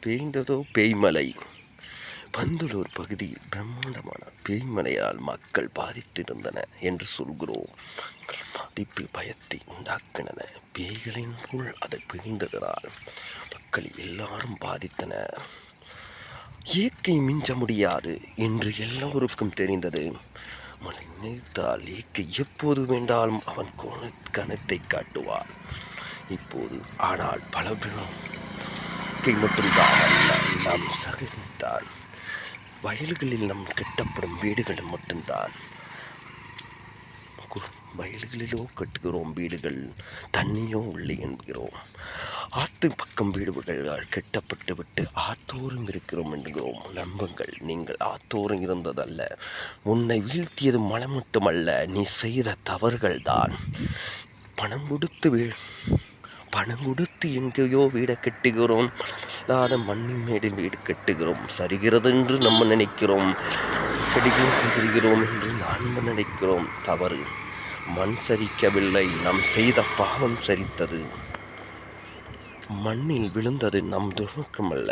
பெய்ததோ பேய்மழை. பந்தலூர் பகுதியில் பிரம்மாண்டமான பேய்மழையால் மக்கள் பாதித்திருந்தன என்று சொல்கிறோம். பாதிப்பு பயத்தை உண்டாக்கின. பேய்களின் போல் அது பெய்ததனால் மக்கள் எல்லாரும் பாதித்தனர். இயற்கை மிஞ்ச முடியாது என்று எல்லோருக்கும் தெரிந்தது. மழை நினைத்தால் இயற்கை எப்போது வேண்டாலும் அவன் கணத்தை காட்டுவார். இப்போது ஆனால் பல மட்டும்தான் அல்ல, நாம் சகனித்தான். வயல்களில் நம் கட்டப்படும் வீடுகள் மட்டும்தான். வயல்களிலோ கட்டுகிறோம் வீடுகள், தண்ணியோ உள்ளே என்கிறோம். ஆற்று பக்கம் வீடுகள் கட்டப்பட்டு விட்டு ஆத்தோரம் இருக்கிறோம் என்கிறோம். நம்புங்கள், நீங்கள் ஆத்தோரம் இருந்ததல்ல. உன்னை வீழ்த்தியது மழை மட்டுமல்ல, நீ செய்த தவறுகள் தான். பணம் கொடுத்து எங்கேயோ வீடை கட்டுகிறோம். இல்லாத மண்ணின் மேடில் வீடு கட்டுகிறோம். சரிகிறது என்று நம்ம நினைக்கிறோம். சரிகிறோம் என்று நாம் நினைக்கிறோம். தவறு. மண் சரிக்கவில்லை, நாம் செய்த பாவம் சரித்தது. மண்ணில் விழுந்தது நம் துரோகமல்ல.